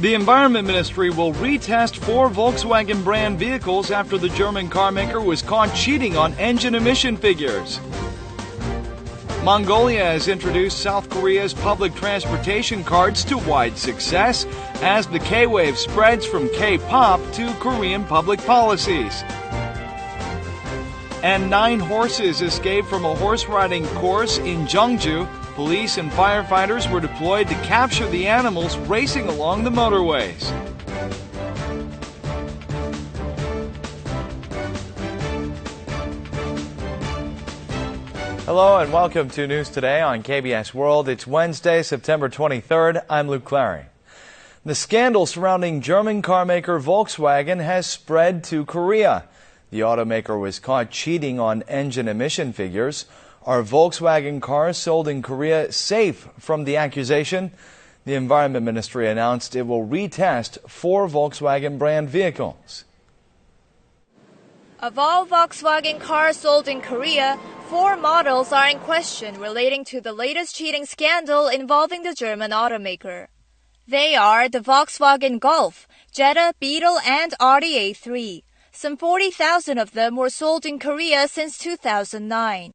The Environment Ministry will retest 4 Volkswagen brand vehicles after the German carmaker was caught cheating on engine emission figures. Mongolia has introduced South Korea's public transportation cards to wide success as the K-wave spreads from K-pop to Korean public policies. And 9 horses escaped from a horse riding course in Jeongju. Police and firefighters were deployed to capture the animals racing along the motorways. Hello and welcome to News Today on KBS World. It's Wednesday, September 23rd. I'm Luke Clary. The scandal surrounding German carmaker Volkswagen has spread to Korea. The automaker was caught cheating on engine emission figures. Are Volkswagen cars sold in Korea safe from the accusation? The Environment Ministry announced it will retest 4 Volkswagen brand vehicles. Of all Volkswagen cars sold in Korea, 4 models are in question relating to the latest cheating scandal involving the German automaker. They are the Volkswagen Golf, Jetta, Beetle and Audi A3. Some 40,000 of them were sold in Korea since 2009.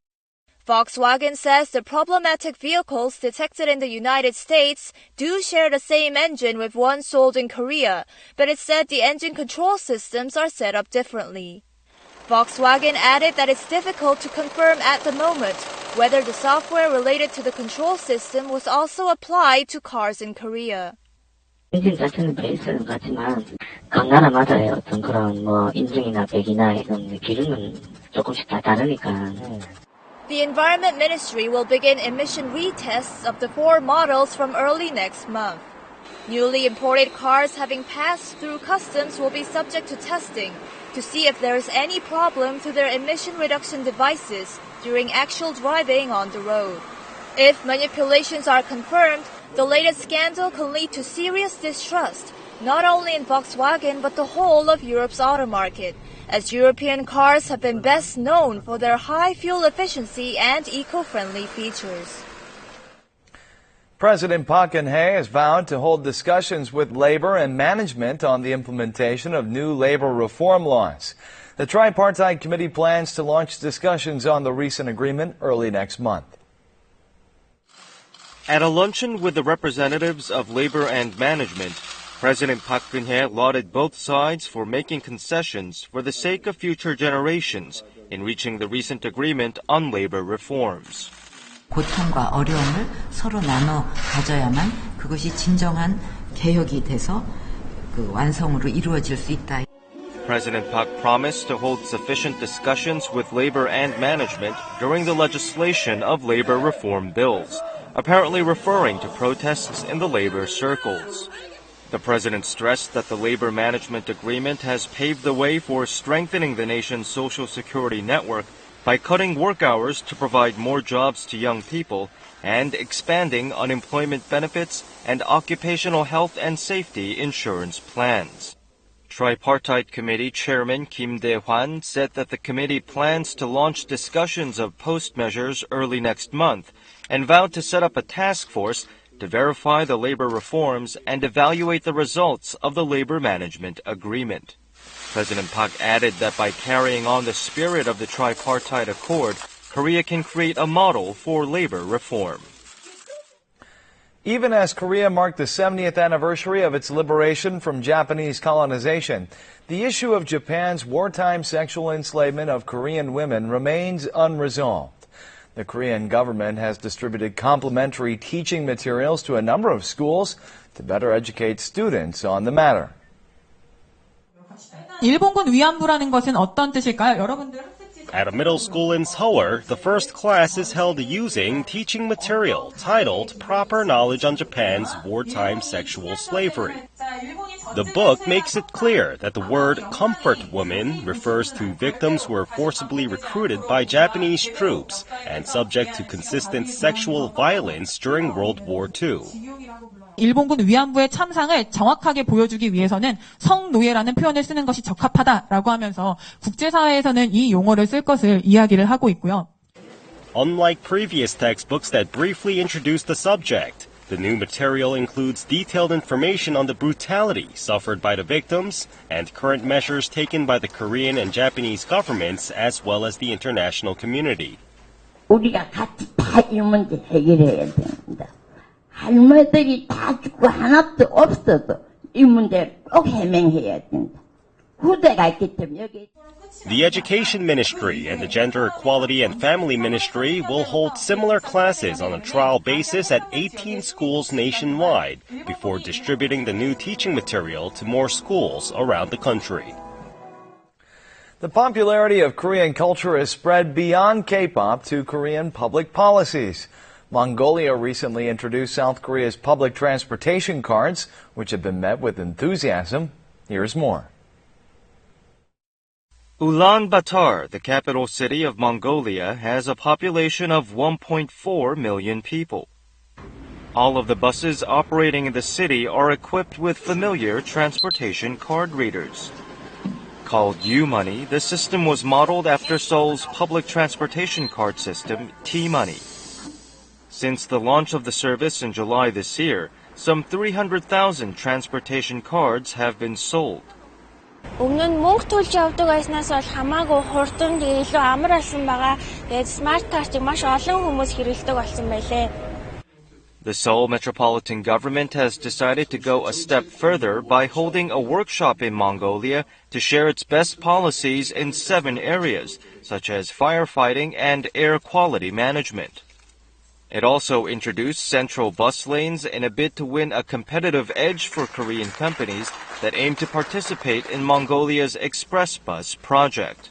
Volkswagen says the problematic vehicles detected in the United States do share the same engine with one sold in Korea, but it said the engine control systems are set up differently. Volkswagen added that it's difficult to confirm at the moment whether the software related to the control system was also applied to cars in Korea. 엔진 자체는 베이스는 같지만 각 나라마다의 어떤 그런 인증이나 배기나 이런 기준은 조금씩 다 다르니까. The Environment Ministry will begin emission retests of the 4 models from early next month. Newly imported cars having passed through customs will be subject to testing to see if there is any problem to their emission reduction devices during actual driving on the road. If manipulations are confirmed, the latest scandal can lead to serious distrust, not only in Volkswagen but the whole of Europe's auto market, as European cars have been best known for their high fuel efficiency and eco-friendly features. President Park Geun-hye has vowed to hold discussions with labor and management on the implementation of new labor reform laws. The tripartite committee plans to launch discussions on the recent agreement early next month. At a luncheon with the representatives of labor and management, President Park Geun-hye lauded both sides for making concessions for the sake of future generations in reaching the recent agreement on labor reforms. 고통과 어려움을 서로 나눠 가져야만 그것이 진정한 개혁이 돼서 그 완성으로 이루어질 수 있다. President Park promised to hold sufficient discussions with labor and management during the legislation of labor reform bills, apparently referring to protests in the labor circles. The president stressed that the labor management agreement has paved the way for strengthening the nation's social security network by cutting work hours to provide more jobs to young people and expanding unemployment benefits and occupational health and safety insurance plans. Tripartite Committee Chairman Kim Dae-hwan said that the committee plans to launch discussions of post measures early next month and vowed to set up a task force to verify the labor reforms and evaluate the results of the labor management agreement. President Park added that by carrying on the spirit of the tripartite accord, Korea can create a model for labor reform. Even as Korea marked the 70th anniversary of its liberation from Japanese colonization, the issue of Japan's wartime sexual enslavement of Korean women remains unresolved. The Korean government has distributed complimentary teaching materials to a number of schools to better educate students on the matter. 일본군 위안부라는 것은 어떤 뜻일까요? 여러분들 At a middle school in Seoul, the first class is held using teaching material titled Proper Knowledge on Japan's Wartime Sexual Slavery. The book makes it clear that the word comfort woman refers to victims who were forcibly recruited by Japanese troops and subject to consistent sexual violence during World War II. 일본군 위안부의 참상을 정확하게 보여주기 위해서는 성노예라는 표현을 쓰는 것이 적합하다라고 하면서 국제사회에서는 이 용어를 쓸 것을 이야기를 하고 있고요. Unlike previous textbooks that briefly introduced the subject, The new material includes detailed information on the brutality suffered by the victims and current measures taken by the Korean and Japanese governments as well as the international community. 우리가 같이 다 이 문제 해결해야 됩니다. 할머니들이 다 죽고 하나도 없어도 이 문제 꼭 해명해야 된다. 후대가 있기 때문에 여기. The Education Ministry and the Gender Equality and Family Ministry will hold similar classes on a trial basis at 18 schools nationwide before distributing the new teaching material to more schools around the country. The popularity of Korean culture has spread beyond K-pop to Korean public policies. Mongolia recently introduced South Korea's public transportation cards, which have been met with enthusiasm. Here's more. Ulaanbaatar, the capital city of Mongolia, has a population of 1.4 million people. All of the buses operating in the city are equipped with familiar transportation card readers. Called U-Money, the system was modeled after Seoul's public transportation card system, T-Money. Since the launch of the service in July this year, some 300,000 transportation cards have been sold. Өмнө нь мөнгө төлж явдаг байснаас бол хамаагүй хурдан илүү амар болсон байгаа. Тэгээд смарт картыг маш олон хүмүүс хэрэглэдэг болсон байлээ. The Seoul metropolitan government has decided to go a step further by holding a workshop in Mongolia to share its best policies in 7 areas, such as firefighting and air quality management. It also introduced central bus lanes in a bid to win a competitive edge for Korean companies that aim to participate in Mongolia's express bus project.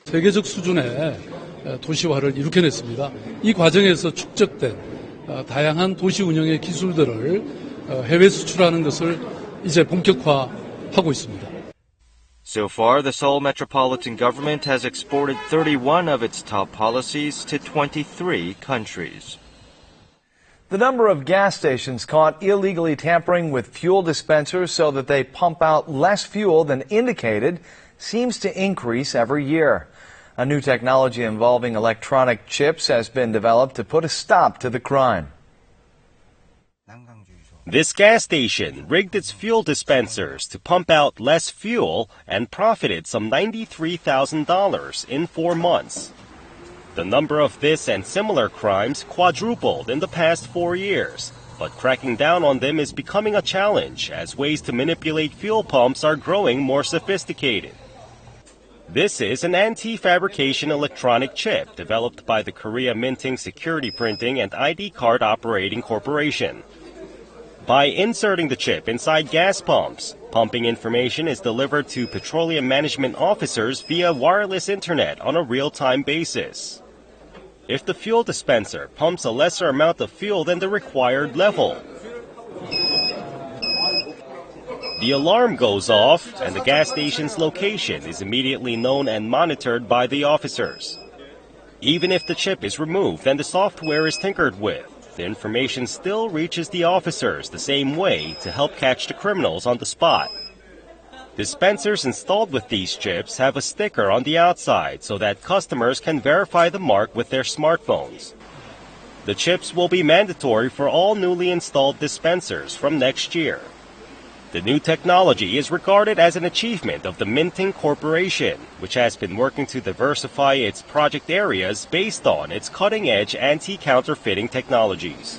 세계적 수준의 도시화를 이룩해냈습니다. 이 과정에서 축적된 다양한 도시 운영의 기술들을 해외 수출하는 것을 이제 본격화하고 있습니다. So far, the Seoul metropolitan government has exported 31 of its top policies to 23 countries. The number of gas stations caught illegally tampering with fuel dispensers so that they pump out less fuel than indicated seems to increase every year. A new technology involving electronic chips has been developed to put a stop to the crime. This gas station rigged its fuel dispensers to pump out less fuel and profited some $93,000 in 4 months. The number of this and similar crimes quadrupled in the past 4 years, but cracking down on them is becoming a challenge as ways to manipulate fuel pumps are growing more sophisticated. This is an anti-fabrication electronic chip developed by the Korea Minting Security Printing and ID Card Operating Corporation. By inserting the chip inside gas pumps, pumping information is delivered to petroleum management officers via wireless internet on a real-time basis. If the fuel dispenser pumps a lesser amount of fuel than the required level, the alarm goes off and the gas station's location is immediately known and monitored by the officers. Even if the chip is removed and the software is tinkered with, the information still reaches the officers the same way to help catch the criminals on the spot. Dispensers installed with these chips have a sticker on the outside so that customers can verify the mark with their smartphones. The chips will be mandatory for all newly installed dispensers from next year. The new technology is regarded as an achievement of the Minting Corporation, which has been working to diversify its project areas based on its cutting-edge anti-counterfeiting technologies.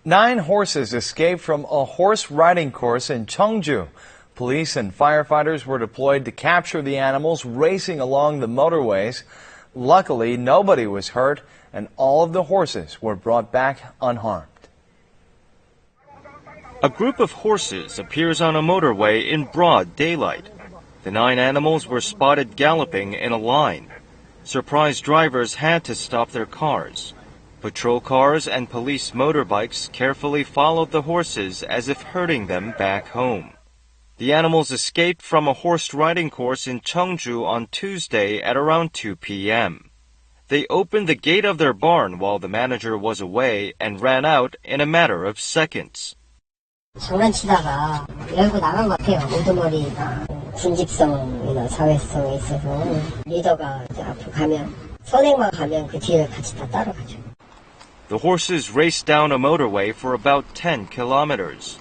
9 horses escaped from a horse riding course in Cheongju. Police and firefighters were deployed to capture the animals racing along the motorways. Luckily, nobody was hurt, and all of the horses were brought back unharmed. A group of horses appears on a motorway in broad daylight. The 9 animals were spotted galloping in a line. Surprised drivers had to stop their cars. Patrol cars and police motorbikes carefully followed the horses as if herding them back home. The animals escaped from a horse riding course in Cheongju on Tuesday at around 2 p.m. They opened the gate of their barn while the manager was away and ran out in a matter of seconds. 장난치다가 열고 나간 것 같아요. 우두머리가 군집성이나 사회성이 있어서 리더가 이제 앞으로 가면 선행만 가면 그 뒤를 같이 다 따라가죠. The horses raced down a motorway for about 10 kilometers.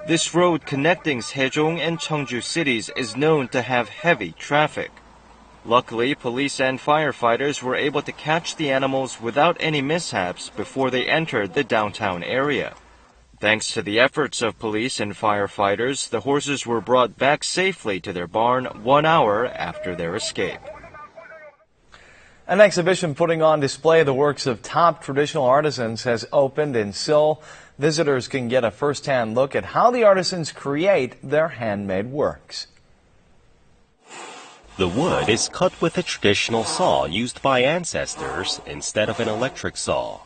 This road connecting Sejong and Cheongju cities is known to have heavy traffic. Luckily, police and firefighters were able to catch the animals without any mishaps before they entered the downtown area. Thanks to the efforts of police and firefighters, the horses were brought back safely to their barn 1 hour after their escape. An exhibition putting on display the works of top traditional artisans has opened in Seoul. Visitors can get a first-hand look at how the artisans create their handmade works. The wood is cut with a traditional saw used by ancestors instead of an electric saw.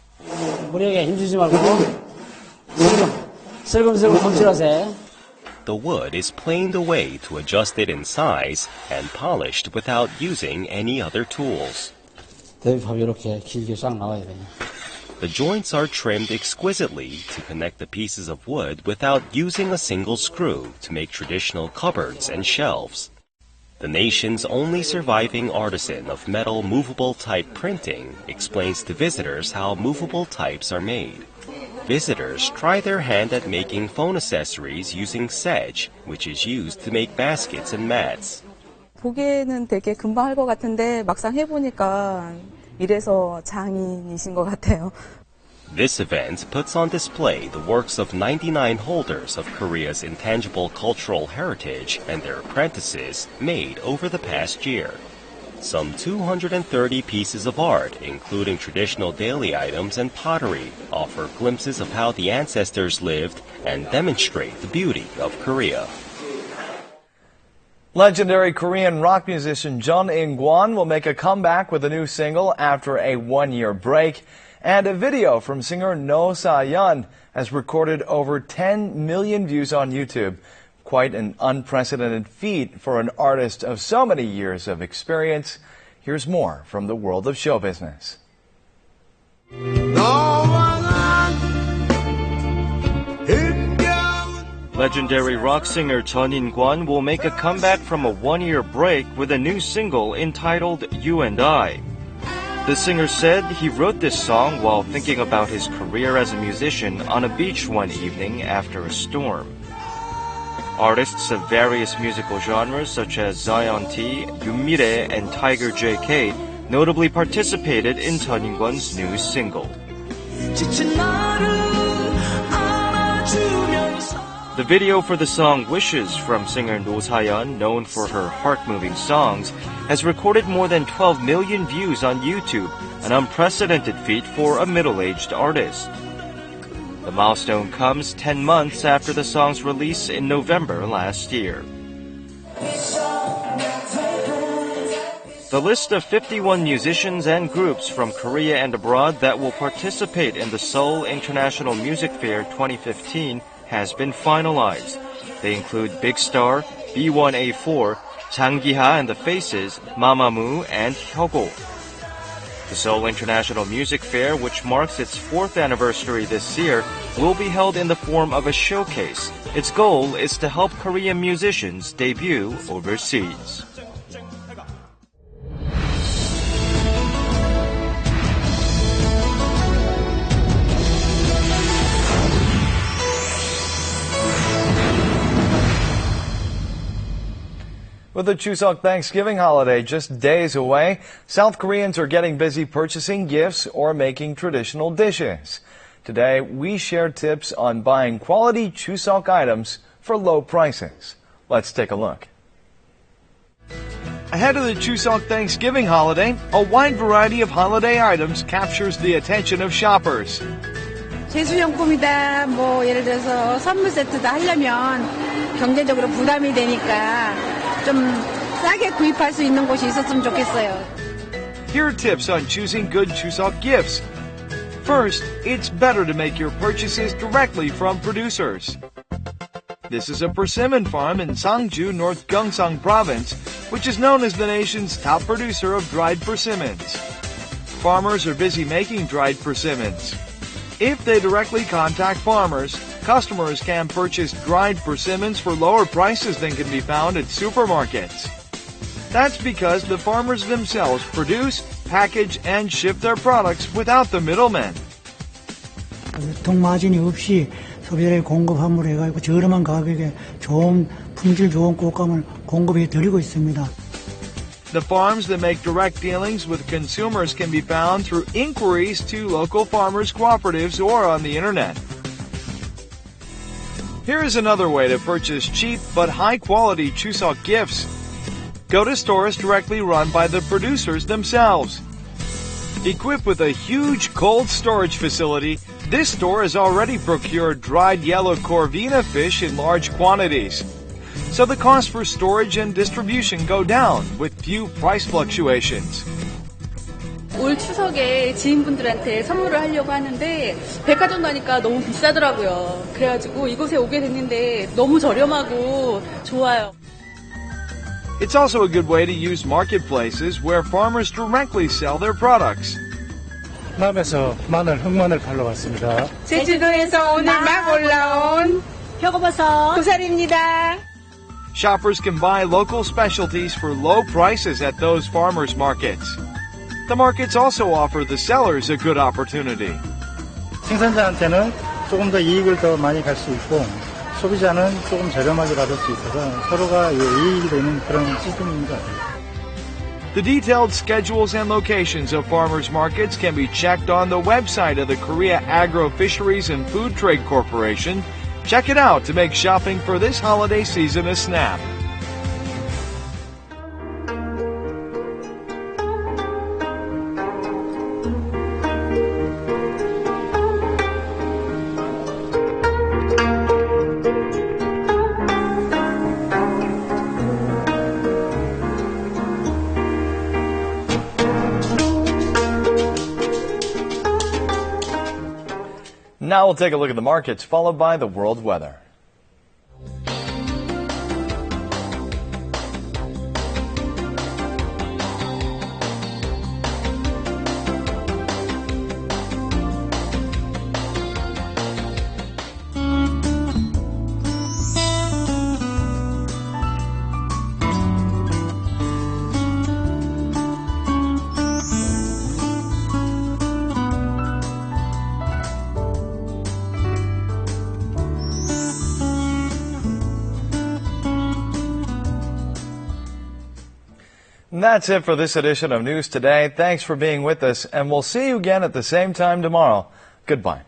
The wood is planed away to adjust it in size and polished without using any other tools. The joints are trimmed exquisitely to connect the pieces of wood without using a single screw to make traditional cupboards and shelves. The nation's only surviving artisan of metal movable type printing explains to visitors how movable types are made. Visitors try their hand at making phone accessories using sedge, which is used to make baskets and mats. 보기에는 되게 금방 할 것 같은데 막상 해보니까 이래서 장인이신 것 같아요. This event puts on display the works of 99 holders of Korea's intangible cultural heritage and their apprentices made over the past year. Some 230 pieces of art, including traditional daily items and pottery, offer glimpses of how the ancestors lived and demonstrate the beauty of Korea. Legendary Korean rock musician Jeon In-kwon will make a comeback with a new single after a one-year break. And a video from singer No Sa-yeon has recorded over 10 million views on YouTube. Quite an unprecedented feat for an artist of so many years of experience. Here's more from the world of show business. Legendary rock singer Jeon In-kwon will make a comeback from a one-year break with a new single entitled You and I. The singer said he wrote this song while thinking about his career as a musician on a beach one evening after a storm. Artists of various musical genres such as Zion T, Yoon Mi-rae, and Tiger JK notably participated in Jeon In-kwon's new single. The video for the song Wishes from singer No Sa-yeon, known for her heart-moving songs, has recorded more than 12 million views on YouTube, an unprecedented feat for a middle-aged artist. The milestone comes 10 months after the song's release in November last year. The list of 51 musicians and groups from Korea and abroad that will participate in the Seoul International Music Fair 2015 has been finalized. They include Big Star, B1A4, Jang Gi-ha and the Faces, Mamamoo, and Hyogo. The Seoul International Music Fair, which marks its 4th anniversary this year, will be held in the form of a showcase. Its goal is to help Korean musicians debut overseas. With the Chuseok Thanksgiving holiday just days away, South Koreans are getting busy purchasing gifts or making traditional dishes. Today, we share tips on buying quality Chuseok items for low prices. Let's take a look. Ahead of the Chuseok Thanksgiving holiday, a wide variety of holiday items captures the attention of shoppers. 제수용품이다, 예를 들어서 선물 세트다 하려면 경제적으로 부담이 되니까 좀 싸게 구입할 수 있는 곳이 있었으면 좋겠어요. Here are tips on choosing good Chuseok gifts. First, it's better to make your purchases directly from producers. This is a persimmon farm in Sangju, North Gyeongsang Province, which is known as the nation's top producer of dried persimmons. Farmers are busy making dried persimmons. If they directly contact farmers, customers can purchase dried persimmons for lower prices than can be found at supermarkets. That's because the farmers themselves produce, package, and ship their products without the middlemen. 유통 마진이 없이 소비자에게 공급함으로 해가지고 저렴한 가격에 좋은 품질 좋은 꽃감을 공급해 드리고 있습니다. The farms that make direct dealings with consumers can be found through inquiries to local farmers cooperatives or on the internet. Here is another way to purchase cheap but high-quality Chuseok gifts. Go to stores directly run by the producers themselves. Equipped with a huge cold storage facility, this store has already procured dried yellow corvina fish in large quantities. So the cost for storage and distribution go down with few price fluctuations. 올 추석에 지인분들한테 선물을 하려고 하는데 백화점 가니까 너무 비싸더라고요. 그래가지고 이곳에 오게 됐는데 너무 저렴하고 좋아요. It's also a good way to use marketplaces where farmers directly sell their products. 남에서 흑마늘 팔러 왔습니다. 제주도에서 오늘 막 올라온 표고버섯 고사리입니다. Shoppers can buy local specialties for low prices at those farmers markets. The markets also offer the sellers a good opportunity. 생산자한테는 조금 더 이익을 더 많이 갈 수 있고 소비자는 조금 저렴하게 받을 수 있어서 서로가 이익이 되는 그런 시스템입니다. The detailed schedules and locations of farmers markets can be checked on the website of the Korea Agro Fisheries and Food Trade Corporation. Check it out to make shopping for this holiday season a snap. Now we'll take a look at the markets, followed by the world weather. And that's it for this edition of News Today. Thanks for being with us, and we'll see you again at the same time tomorrow. Goodbye.